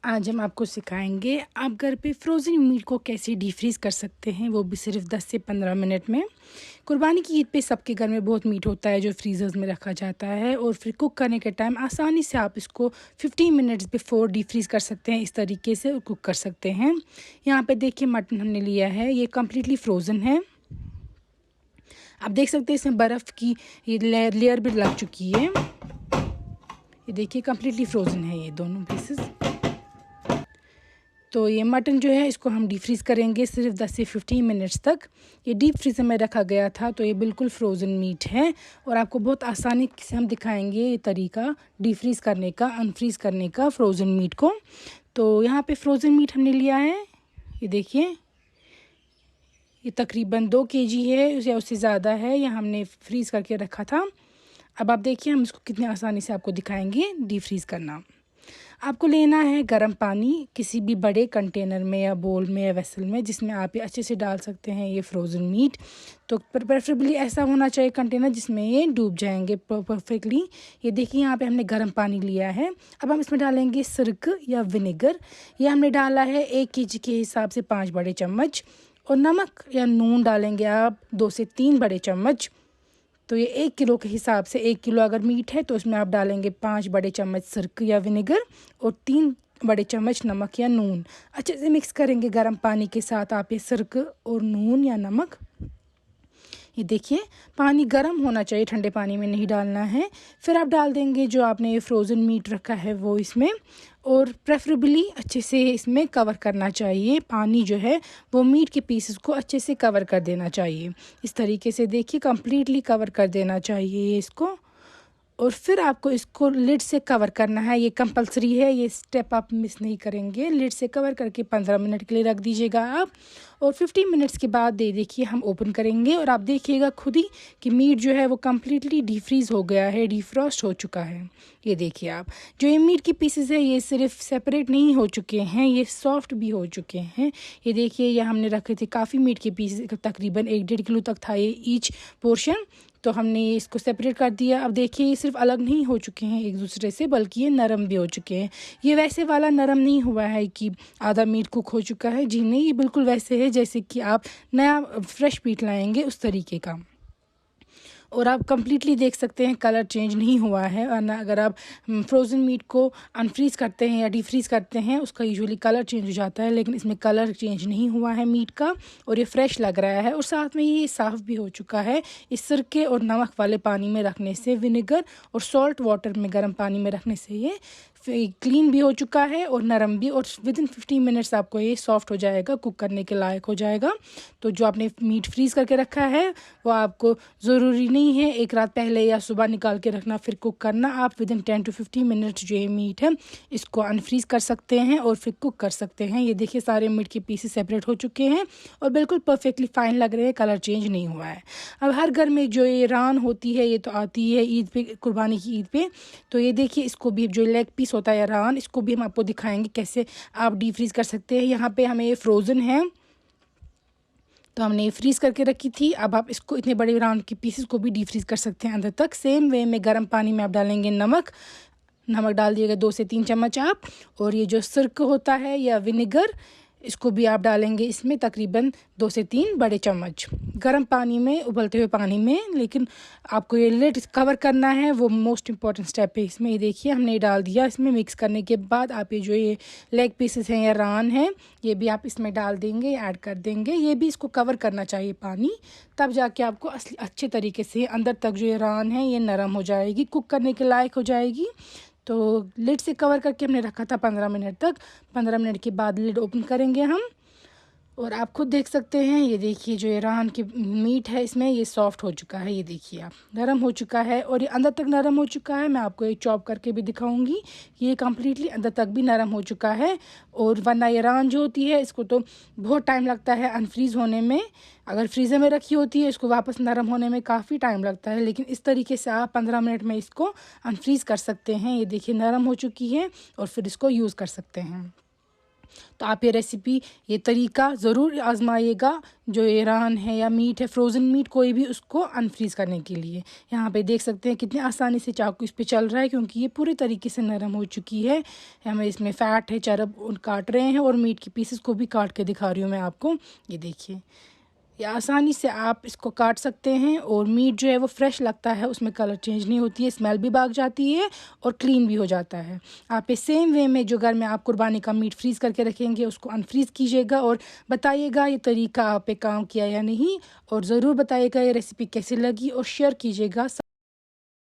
आज हम आपको सिखाएंगे आप घर पे फ्रोज़न मीट को कैसे डीफ्रीज़ कर सकते हैं, वो भी सिर्फ 10 से 15 मिनट में। कुर्बानी की ईद पे सबके घर में बहुत मीट होता है जो फ्रीज़र्स में रखा जाता है और फिर कुक करने के टाइम आसानी से आप इसको 15 मिनट्स बिफोर डीफ्रीज़ कर सकते हैं। इस तरीके से कुक कर सकते हैं। यहाँ पे देखिए मटन हमने लिया है, ये कम्प्लीटली फ्रोज़न है। आप देख सकते हैं इसमें बर्फ़ की ये लेयर भी लग चुकी है। ये देखिए कम्प्लीटली फ्रोज़न है ये दोनों पीसेस। तो ये मटन जो है इसको हम डीप फ्रीज़ करेंगे सिर्फ 10 से 15 मिनट्स तक। ये डीप फ्रीज़र में रखा गया था तो ये बिल्कुल फ्रोज़न मीट है और आपको बहुत आसानी से हम दिखाएंगे ये तरीका डीप फ्रीज़ करने का, अनफ्रीज़ करने का फ्रोज़न मीट को। तो यहाँ पे फ्रोज़न मीट हमने लिया है, ये देखिए ये तकरीबन 2 केजी है या उससे ज़्यादा है, यह हमने फ्रीज़ करके रखा था। अब आप देखिए हम इसको कितने आसानी से आपको दिखाएंगे डीप फ्रीज़ करना। आपको लेना है गर्म पानी किसी भी बड़े कंटेनर में या बोल में या वेसल में जिसमें आप ये अच्छे से डाल सकते हैं ये फ्रोज़न मीट। तो प्रेफरेबली ऐसा होना चाहिए कंटेनर जिसमें ये डूब जाएंगे परफेक्टली। ये देखिए यहाँ पे हमने गर्म पानी लिया है। अब हम इसमें डालेंगे सिरक या विनेगर। ये हमने डाला है 1 केजी के हिसाब से 5 बड़े चम्मच। और नमक या नून डालेंगे आप 2 से 3 बड़े चम्मच। तो ये 1 किलो के हिसाब से 1 किलो अगर मीट है तो उसमें आप डालेंगे 5 बड़े चम्मच सिरक या विनेगर और 3 बड़े चम्मच नमक या नून। अच्छे से मिक्स करेंगे गर्म पानी के साथ आप ये सिरक और नून या नमक। ये देखिए पानी गर्म होना चाहिए, ठंडे पानी में नहीं डालना है। फिर आप डाल देंगे जो आपने ये फ्रोज़न मीट रखा है वो इसमें, और प्रेफरेबली अच्छे से इसमें कवर करना चाहिए। पानी जो है वो मीट के पीसेस को अच्छे से कवर कर देना चाहिए। इस तरीके से देखिए कम्प्लीटली कवर कर देना चाहिए इसको। और फिर आपको इसको लिड से कवर करना है, ये कंपलसरी है, ये स्टेप आप मिस नहीं करेंगे। लिड से कवर करके 15 मिनट के लिए रख दीजिएगा आप। और 15 मिनट्स के बाद देखिए हम ओपन करेंगे और आप देखिएगा खुद ही कि मीट जो है वो कम्प्लीटली डीफ्रीज़ हो गया है, डीफ्रॉस्ट हो चुका है। ये देखिए आप जो ये मीट की पीसेस है ये सिर्फ सेपरेट नहीं हो चुके हैं, ये सॉफ्ट भी हो चुके हैं। ये देखिए ये हमने रखे थे काफ़ी मीट के पीसेस, तकरीबन 1-1.5 किलो तक था ये ईच पोर्शन। तो हमने इसको सेपरेट कर दिया। अब देखिए ये सिर्फ अलग नहीं हो चुके हैं एक दूसरे से, बल्कि ये नरम भी हो चुके हैं। ये वैसे वाला नरम नहीं हुआ है कि आधा मीट कुक हो चुका है, जी नहीं, ये बिल्कुल वैसे है जैसे कि आप नया फ्रेश मीट लाएंगे उस तरीके का। और आप कम्प्लीटली देख सकते हैं कलर चेंज नहीं हुआ है। वरना अगर आप फ्रोज़न मीट को अनफ्रीज़ करते हैं या डीफ्रीज़ करते हैं उसका यूजुअली कलर चेंज हो जाता है, लेकिन इसमें कलर चेंज नहीं हुआ है मीट का और ये फ्रेश लग रहा है। और साथ में ये साफ़ भी हो चुका है इस सिरके और नमक वाले पानी में रखने से, विनेगर और सॉल्ट वाटर में गर्म पानी में रखने से ये क्लीन भी हो चुका है और नरम भी। और विदिन 15 मिनट्स आपको ये सॉफ्ट हो जाएगा, कुक करने के लायक हो जाएगा। तो जो आपने मीट फ्रीज़ करके रखा है वो आपको ज़रूरी नहीं है एक रात पहले या सुबह निकाल के रखना फिर कुक करना। आप विदिन 10 to 15 मिनट्स जो ये मीट है इसको अनफ्रीज़ कर सकते हैं और फिर कुक कर सकते हैं। ये देखिए सारे मीट के पीसेस सेपरेट हो चुके हैं और बिल्कुल परफेक्टली फाइन लग रहे हैं, कलर चेंज नहीं हुआ है। अब हर घर में जो ये रान होती है ये तो आती है ईद पे, कुर्बानी की ईद पे। तो ये देखिए इसको भी जो लेग पीस होता है रान, इसको भी हम आपको दिखाएंगे कैसे आप डीप फ्रीज़ कर सकते हैं। यहाँ पे हमें ये फ्रोज़न है तो हमने ये फ्रीज़ करके रखी थी। अब आप इसको इतने बड़े राउंड के पीसेस को भी डीप फ्रीज़ कर सकते हैं अंदर तक। सेम वे में गर्म पानी में आप डालेंगे नमक डाल दिएगा 2 से 3 चम्मच आप। और ये जो सिरक होता है या विनेगर इसको भी आप डालेंगे इसमें तकरीबन 2 से 3 बड़े चम्मच गर्म पानी में, उबलते हुए पानी में। लेकिन आपको ये लिड कवर करना है, वो मोस्ट इम्पॉर्टेंट स्टेप है इसमें। ये देखिए हमने ये डाल दिया। इसमें मिक्स करने के बाद आप ये जो ये लेग पीसेस हैं या रान है ये भी आप इसमें डाल देंगे, ऐड कर देंगे। ये भी इसको कवर करना चाहिए पानी, तब जाके आपको अच्छे तरीके से अंदर तक जो ये रान है ये नरम हो जाएगी, कुक करने के लायक हो जाएगी। तो लिड से कवर करके हमने रखा था 15 मिनट तक। 15 मिनट के बाद लिड ओपन करेंगे हम और आप खुद देख सकते हैं। ये देखिए जो ये रान की मीट है इसमें ये सॉफ्ट हो चुका है, ये देखिए आप नरम हो चुका है और ये अंदर तक नरम हो चुका है। मैं आपको ये चॉप करके भी दिखाऊंगी, ये कम्प्लीटली अंदर तक भी नरम हो चुका है। और वरना ये रान जो होती है इसको तो बहुत टाइम लगता है अनफ्रीज़ होने में। अगर फ्रीज़र में रखी होती है इसको वापस नरम होने में काफ़ी टाइम लगता है, लेकिन इस तरीके से आप 15 मिनट में इसको अनफ्रीज़ कर सकते हैं। ये देखिए नरम हो चुकी है और फिर इसको यूज़ कर सकते हैं। तो आप ये रेसिपी, ये तरीका ज़रूर आजमाइएगा। जो ईरान है या मीट है, फ्रोज़न मीट कोई भी, उसको अनफ्रीज़ करने के लिए। यहाँ पे देख सकते हैं कितने आसानी से चाकू इस पे चल रहा है, क्योंकि ये पूरी तरीके से नरम हो चुकी है। हमें इसमें फ़ैट है, चरब काट रहे हैं, और मीट की पीसेस को भी काट के दिखा रही हूँ मैं आपको। ये देखिए, या आसानी से आप इसको काट सकते हैं, और मीट जो है वो फ्रेश लगता है, उसमें कलर चेंज नहीं होती है, स्मेल भी भाग जाती है और क्लीन भी हो जाता है। आप इस सेम वे में जो घर में आप कुर्बानी का मीट फ्रीज़ करके रखेंगे, उसको अनफ्रीज़ कीजिएगा और बताइएगा ये तरीका आप पे काम किया या नहीं, और ज़रूर बताइएगा ये रेसिपी कैसी लगी, और शेयर कीजिएगा।